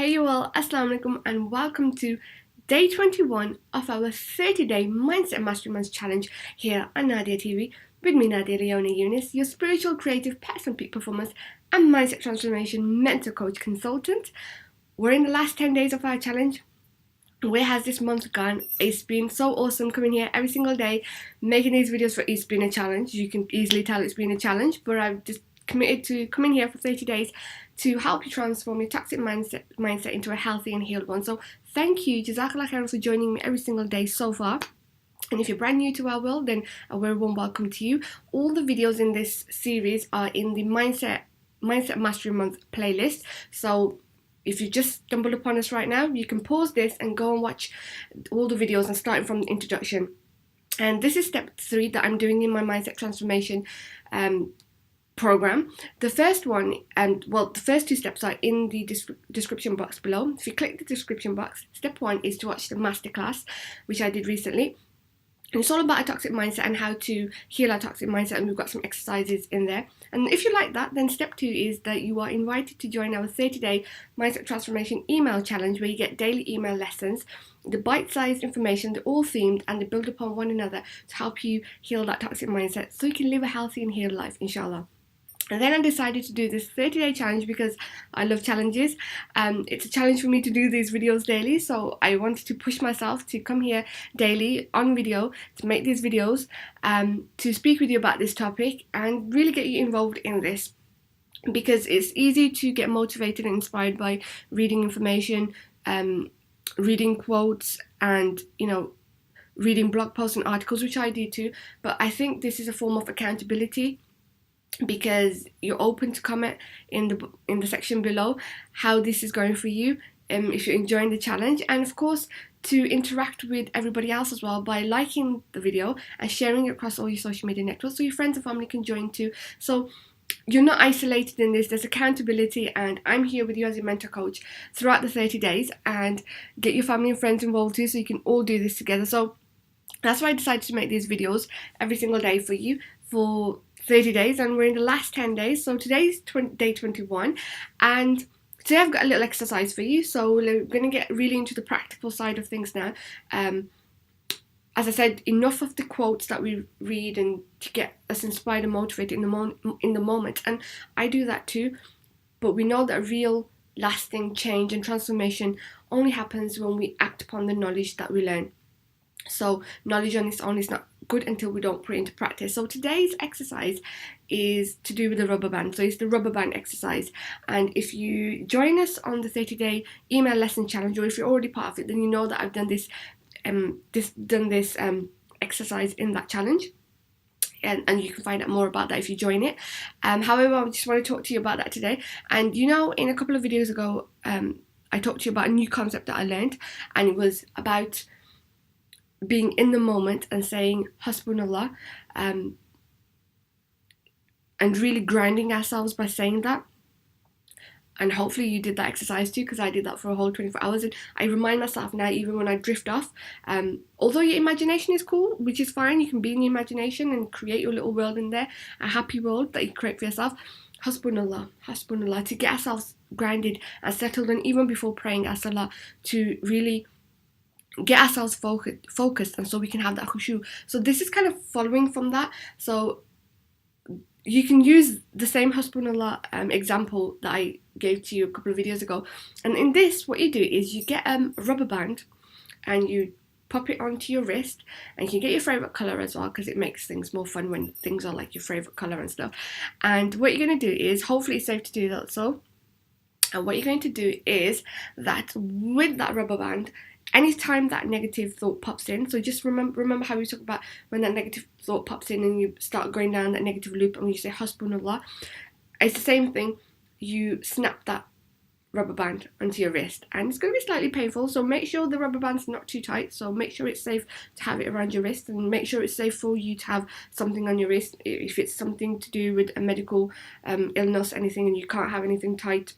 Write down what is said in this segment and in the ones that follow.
Hey you all, Assalamu alaikum and welcome to day 21 of our 30-day Mindset Masterminds challenge here on Nadia TV with me, Nadia Leona Yunis, your spiritual, creative, personal peak performance and mindset transformation mentor coach consultant. We're in the last 10 days of our challenge. Where has this month gone? It's been so awesome coming here every single day, making these videos for it's been a challenge. You can easily tell it's been a challenge, but I've just committed to coming here for 30 days to help you transform your toxic mindset into a healthy and healed one. So thank you, Jazakallah khairan, for joining me every single day so far. And if you're brand new to our world, then a very warm welcome to you. All the videos in this series are in the Mindset Mastery Month playlist. So if you just stumbled upon us right now, you can pause this and go and watch all the videos and starting from the introduction. And this is step 3 that I'm doing in my mindset transformation program. The first one, the first 2 steps are in the description box below. If you click the description box, step 1 is to watch the masterclass, which I did recently. And it's all about a toxic mindset and how to heal our toxic mindset, and we've got some exercises in there. And if you like that, then step 2 is that you are invited to join our 30-day mindset transformation email challenge, where you get daily email lessons, the bite-sized information, they're all themed and they build upon one another to help you heal that toxic mindset so you can live a healthy and healed life, inshallah. And then I decided to do this 30-day challenge because I love challenges. It's a challenge for me to do these videos daily, so I wanted to push myself to come here daily on video to make these videos, to speak with you about this topic and really get you involved in this, because it's easy to get motivated and inspired by reading information, reading quotes and, reading blog posts and articles, which I do too. But I think this is a form of accountability, because you're open to comment in the section below how this is going for you, if you're enjoying the challenge, and of course to interact with everybody else as well by liking the video and sharing it across all your social media networks so your friends and family can join too. So you're not isolated in this, there's accountability, and I'm here with you as your mentor coach throughout the 30 days, and get your family and friends involved too so you can all do this together. So that's why I decided to make these videos every single day for you for 30 days, and we're in the last 10 days. So today's day 21, and today I've got a little exercise for you. So we're going to get really into the practical side of things now. As I said, enough of the quotes that we read and to get us inspired and motivated in the moment, and I do that too, but we know that real lasting change and transformation only happens when we act upon the knowledge that we learn. So knowledge on its own is not good until we don't put it into practice. So today's exercise is to do with the rubber band. So it's the rubber band exercise. And if you join us on the 30-day email lesson challenge, or if you're already part of it, then you know that I've done this exercise in that challenge. And you can find out more about that if you join it. However, I just want to talk to you about that today. And in a couple of videos ago, I talked to you about a new concept that I learned, and it was about being in the moment and saying Hasbunallah, and really grounding ourselves by saying that. And hopefully you did that exercise too, because I did that for a whole 24 hours, and I remind myself now, even when I drift off, although your imagination is cool, which is fine, you can be in your imagination and create your little world in there, a happy world that you create for yourself. Hasbunallah, to get ourselves grounded and settled, and even before praying our salah, to really get ourselves focused, and so we can have that khushu. So this is kind of following from that. So you can use the same Hasbunallah example that I gave to you a couple of videos ago. And in this, what you do is you get a rubber band and you pop it onto your wrist, and you can get your favourite colour as well, because it makes things more fun when things are like your favourite colour and stuff. And what you're going to do is, hopefully it's safe to do that, and what you're going to do is that with that rubber band, anytime that negative thought pops in, so just remember how we talk about when that negative thought pops in and you start going down that negative loop, and when you say Hasbunallah, it's the same thing. You snap that rubber band onto your wrist, and it's going to be slightly painful, so make sure the rubber band's not too tight. So make sure it's safe to have it around your wrist, and make sure it's safe for you to have something on your wrist. If it's something to do with a medical illness, anything, and you can't have anything tight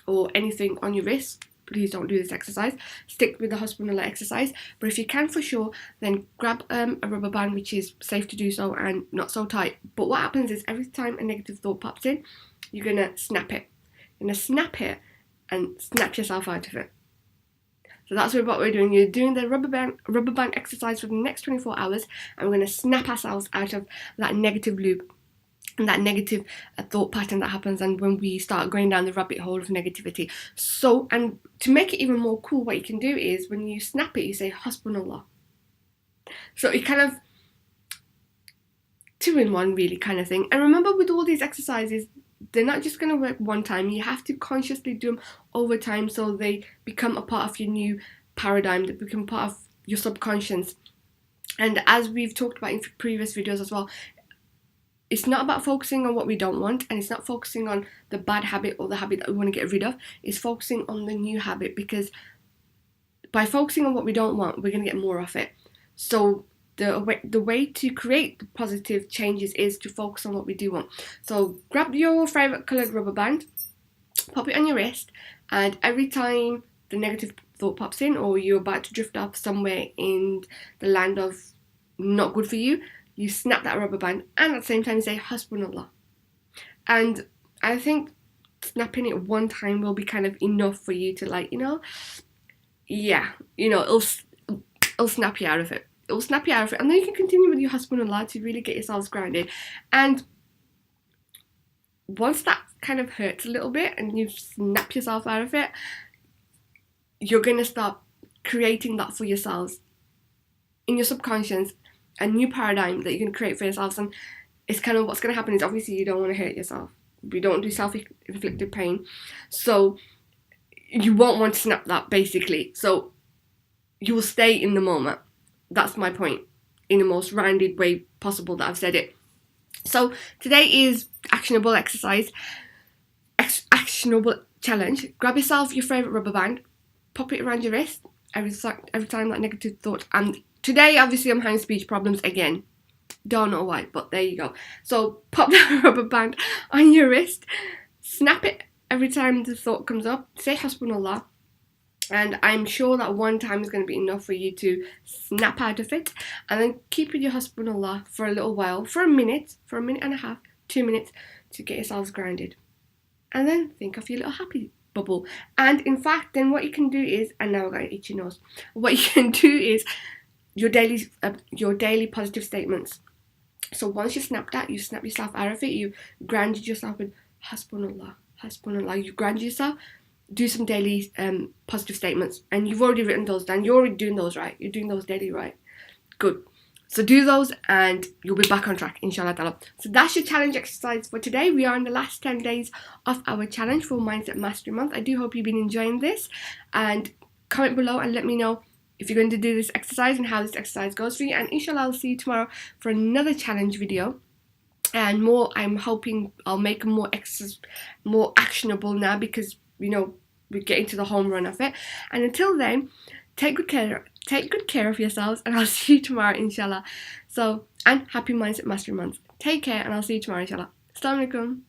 or anything on your wrist, please don't do this exercise. Stick with the Hasbunallah exercise. But if you can, for sure, then grab a rubber band which is safe to do so and not so tight. But what happens is, every time a negative thought pops in, you're going to snap it. You're going to snap it and snap yourself out of it. So that's what we're doing. You're doing the rubber band exercise for the next 24 hours, and we're going to snap ourselves out of that negative loop and that negative thought pattern that happens, and when we start going down the rabbit hole of negativity. So, and to make it even more cool, what you can do is when you snap it, you say Hasbunallah. So it kind of 2-in-1 really kind of thing. And remember, with all these exercises, they're not just going to work one time. You have to consciously do them over time, so they become a part of your new paradigm, they become part of your subconscious. And as we've talked about in previous videos as well, it's not about focusing on what we don't want, and it's not focusing on the bad habit or the habit that we want to get rid of. It's focusing on the new habit, because by focusing on what we don't want, we're going to get more of it. So the way to create positive changes is to focus on what we do want. So grab your favourite coloured rubber band, pop it on your wrist, and every time the negative thought pops in, or you're about to drift off somewhere in the land of not good for you, you snap that rubber band, and at the same time you say Hasbunallah. And I think snapping it one time will be kind of enough for you to, like, it'll snap you out of it. It will snap you out of it, and then you can continue with your Hasbunallah to really get yourselves grounded. And once that kind of hurts a little bit and you snap yourself out of it, you're going to start creating that for yourselves in your subconscious, a new paradigm that you're going to create for yourselves. And it's kind of what's going to happen is, obviously you don't want to hurt yourself. We don't do self-inflicted pain, so you won't want to snap that, basically. So you will stay in the moment. That's my point, in the most rounded way possible that I've said it. So today is actionable exercise, actionable challenge. Grab yourself your favourite rubber band, pop it around your wrist every time that negative thought. And today, obviously, I'm having speech problems again. Don't know why, but there you go. So pop that rubber band on your wrist, snap it every time the thought comes up, say Hasbunallah. And I'm sure that one time is going to be enough for you to snap out of it. And then keep with your Hasbunallah for a little while, for a minute and a half, 2 minutes, to get yourselves grounded. And then think of your little happy bubble. And in fact, then what you can do is, and now I've got an itchy nose, what you can do is your daily positive statements. So once you snap that, you snap yourself out of it, you grounded yourself with Hasbunallah, Hasbunallah, you grounded yourself. Do some daily positive statements, and you've already written those down. You're already doing those, right? You're doing those daily, right? Good. So do those, and you'll be back on track, inshallah ta'ala. So that's your challenge exercise for today. We are in the last 10 days of our challenge for Mindset Mastery Month. I do hope you've been enjoying this, and comment below and let me know if you're going to do this exercise and how this exercise goes for you. And inshallah, I'll see you tomorrow for another challenge video. And more, I'm hoping I'll make them more actionable now, because we're getting to the home run of it. And until then, take good care of yourselves, and I'll see you tomorrow, inshallah. So, and happy Mindset Mastery Month. Take care, and I'll see you tomorrow, inshallah. Assalamu alaikum.